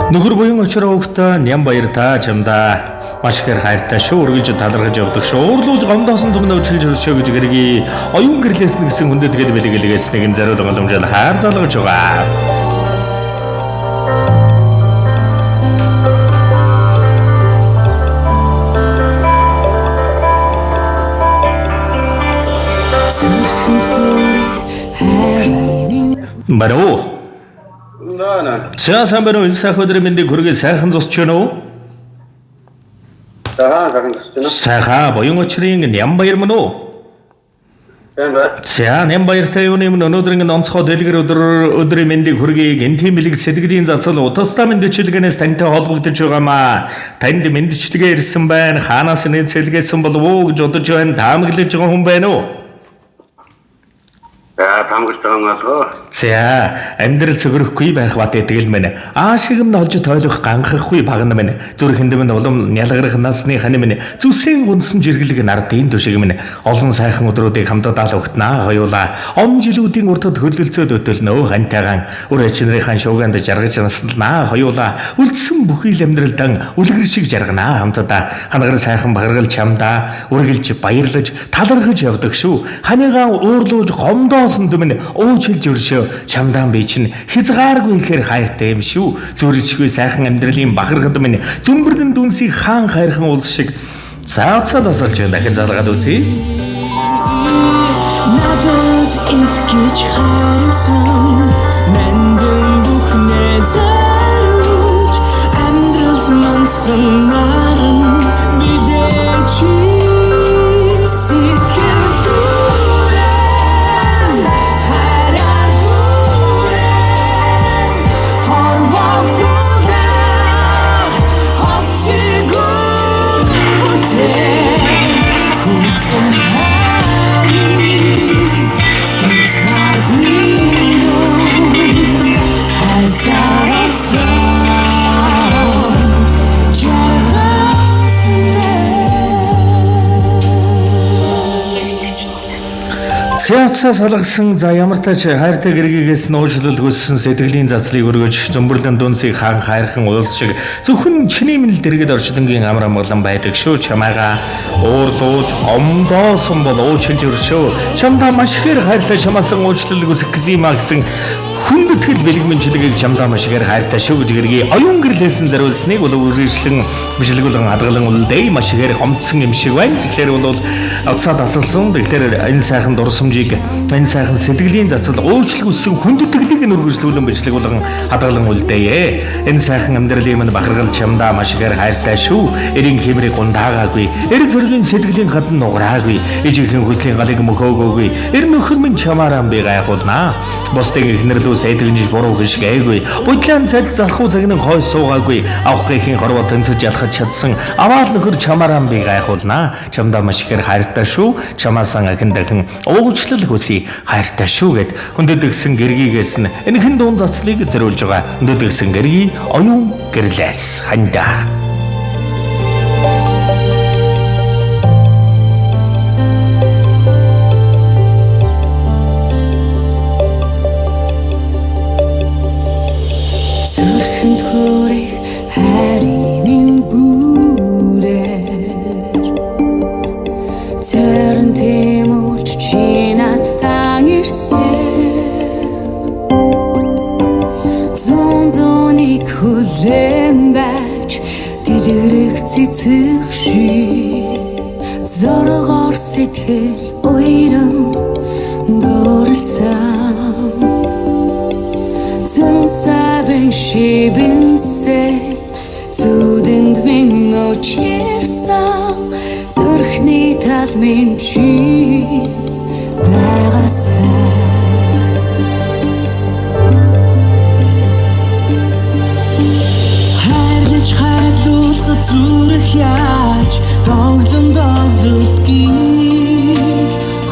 Нөхөр буян очрогт ням баяр та чамда маш их хайртай шүү үргэлж талархаж явдаг шүү. Уурлууж гомдоосон түмнөө чилж өршөө гэж гэргий оюун гэрлээс нь гэсэн хүндэт тэгээд бэлгэлээс нэгэн зариуд боломжтой хайр залгаж байгаа. Баруу. За самбар үнсах өдрийн мэндийг хүргээ сайхан зусч байна уу? сайхан зусч байна. Сайхан буян очрын ням баяр мөн үү? За ням баяртай юу нэм өнөөдрийн онцгой дэлгэр өдрийн мэндийг хүргэе гэнтийн бэлэг сэтгэлийн зацал утастай мэдчилгээнээс тантай холбогдож байгаамаа. Танд мэдчилгээ ирсэн байна. Хаанаас нэг сэлгээсэн болов уу гэж бодож байна. Таамаглаж байгаа хүн байна уу? Таамаглаж байгаа юм аа. За амьдрал сөхөрөхгүй байх бат этгэл мэн аашиг нь олж тойлох ганхахгүй багна мэн зүрх хиндэ мэн улам нялгарах насны хань мэн зүсийн гунсан жиргэлэг нардын төшиг мэн олон сайхан өдрүүдийг хамтдаа даалгавтнаа хоёулаа он жилүүдийн уртад хөлөлцөөд өтөлнөө хантайгаан үр ачнырийн шууганд жаргаж наслнаа хоёулаа үлдсэн бүхий л амьдралдан үлгэр шиг жарганаа хамтдаа ханагар сайхан багаргал чамдаа үргэлж баярлаж талархаж явдаг шүү ханигаан уурлууж гомдоосон түмэн уучлж өршөө чамдаан би чинь хязгааргүй ихээр хайртай юм шүү. Зүрхчгүй сайхан амьдралын бахархад минь зөмбөрдөн дүнсийг хаан хайрхан улс шиг цаацаад асалж байна. Дахин залгаад үзье. Надад итгэж харсан мэндэн бүхнээ зориуд амьдралд мансан наран билээч Цаацаа салгасан за ямар тач хайртай гэргийгээс нууцлал гүйсэн сэтгэлийн зацлыг өргөж зөмбөрдөн дүнсийг хаан хайрхан улс шиг зөвхөн чиний минь дэргэд орчлонгийн амар амгалан байдаг шүү чамайгаа уурлууж гомдоосон бол уучлж өршөө чамдаа маш ихээр хайртай чамаасан уучлал гүйсэх гэсэн юм а гэсэн хүндэтгэл бэлэг мэнчилгээг чамдаа маш ихээр хайртай шүү гэж гэргий оюун гэрлээсэн зариулсныг бол үргэлжлэн бичлэгүүлэн хадгалан үлдээ маш ихээр гомдсон юм шиг байна. Тэгэхээр бол уцаад асалсан. Тэгэхээр энэ сайхан дурсамжийг энэ сайхан сэтгэлийн зацал уучлал үссэн хүндэтгэлийг нүргэжлүүлэн бичлэгүүлэн хадгалан үлдээе. Энэ сайхан амьдралын минь бахаргал чамдаа маш ихээр хайртай шүү. Эрийн хэмрийг гундаагаагүй. Эр зөргийн сэтгэлийн гадна нуграагүй. Ижихэн хүслийн галыг мөхөөгөөгүй. Эр нөхөр минь чамаараа би гайхуулнаа. Бусдын эхнэр сэтгэж буруу гэж гээгүй. Будлаан цал залхуу цагнын хойс суугаагүй. Авах гэхийн хорвоо тэнцэж ялхаж чадсан. Аваад нөхөр чамаараа би гайхуулнаа. Чамдаа маш ихээр хайртай шүү. Чамаасан ахин дахин уучлал хүсье. Хайртай шүү гэд хүндэтгэсэн гэргийгээс нь энэхэн дуун зацлыг зориулж байгаа. Хүндэтгэсэн гэргий оюун гэрлээс хандаа. Дэлгэрэх цэцэг шиг зоргоор сэтгэл уйран дурлцсан зэн савэн шибэнсэ зүдэнд минь очирсан зүрхний тал минь чи байгасан зүрх яаж догдон догдолтгийг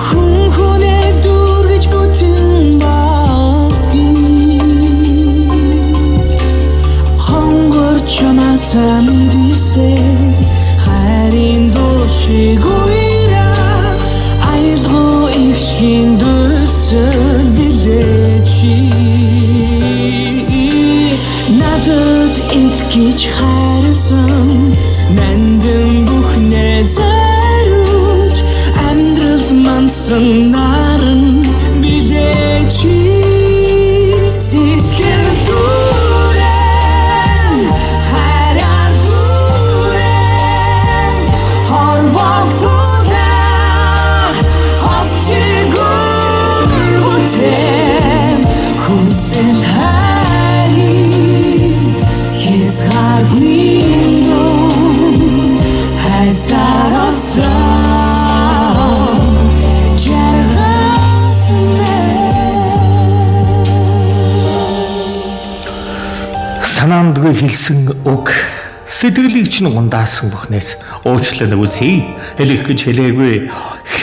хүн хүнээ дүргэж бүтэн болдгийг хонгор чамаасаа мэдээсээ хайрын душиг уйрах айлгуу ихшгийн дүрсэл билээчи надад гэж хайрлсан нандин бүхнээ зориулж амьдралд мандсан наран билээч сэтгэл дүүрэн хараа дүүрэн хорвогтудаа хосчигүр бүтээн хүсэл хайрын хязгааргүй ном хайсароцсон санаандгүй хэлсэн үг сэтгэлийг чинь ундаасан бүхнээс уучлал үзье. Хэлэх гэж хэлээгүй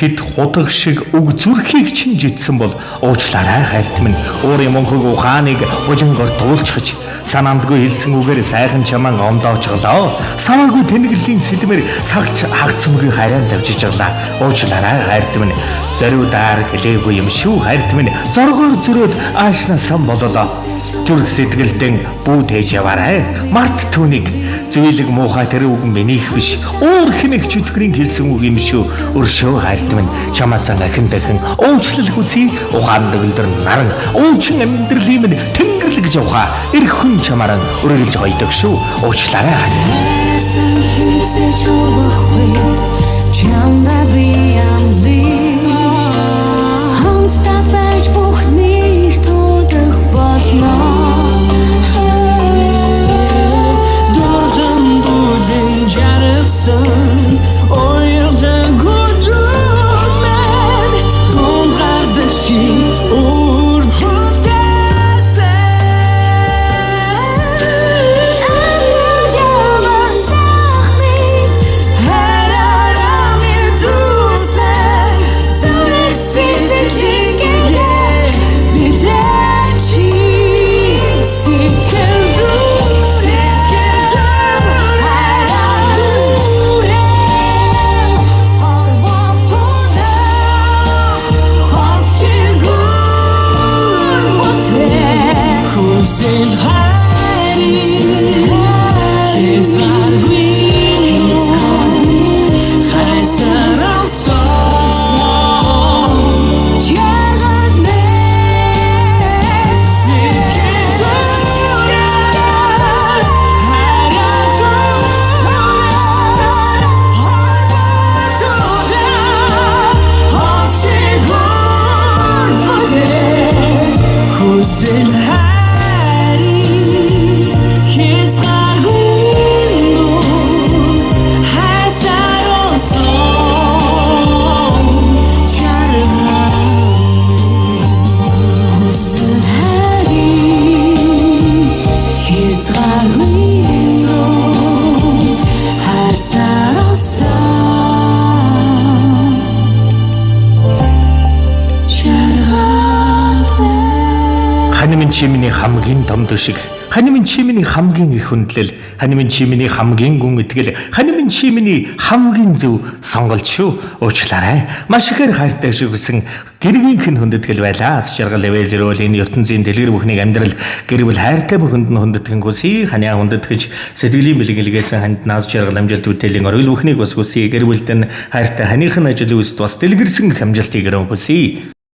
хэд худаг шиг үг зүрхийг чинь житсэн бол уучлаарай хайрт минь. Өөрийн мөнхөг ухааныг булангор дуулчихж санаандгүй хэлсэн үгээр сайхан чамаа омдоочглоо. Самаагүй тэнэглийн сэлмэр цагч хагцмгүй харайн завжиж жаглаа. Уучлаарай хайрт минь. Зориудаар хэлээгүй юм шүү хайрт минь. Зоргоор зөрөөд аашнасан бололоо. Зүрх сэтгэлдэн бүү тээж яваарай. Март түүнийг зөвлөг муухай тэр үг минийх биш. Өөр хинэг чөтгөрийн хэлсэн үг юм шүү. Өршөө хайрт минь чамаасан ахин дахин уучлал хүсье. Ухаан дэглэр наран уучин амьдралын минь тэнгэрлэг гэж ухаа. Ирэх хүн чамаараа үргэлж гойдог шүү. Уучлаарай хайрт минь. Чамда би амли хамтдаа байж бүхнийг туудах болно. Доржин бүлэн жаргасан ойлон гүдрүүмэн гомгардашин үр хөдөөсөн. Амар сайхны хараараа мэдүүлсэн зүрх сэтгэлгээ билээч сэтгэл Ханимын чимний хамгийн том төшиг, ханимын чимний хамгийн их хүндлэл, ханимын чимний хамгийн гүн итгэл, ханимын чимний хамгийн зөв сонголт шүү. Уучлаарай. Маш ихээр хайртай шиг хүсэн гэргийнх нь хүндэтгэл байлаа. Аз жаргал эвэлрүүл энэ ертөнцийн дэлгэр бүхнийг амьдрал гэр бүл хайртай бүхэнд нь хүндэтгэн хүсье. Ханиа хүндэтгэж сэтгэлийн бэлгэлгээс ханд наз жаргал амжилт бүтээлийн оргил бүхнийг бас хүсье. Гэр бүлд нь хайртай ханых нь ажил үйлс бас дэлгэрсэн амжилтыг өргөн хүсье.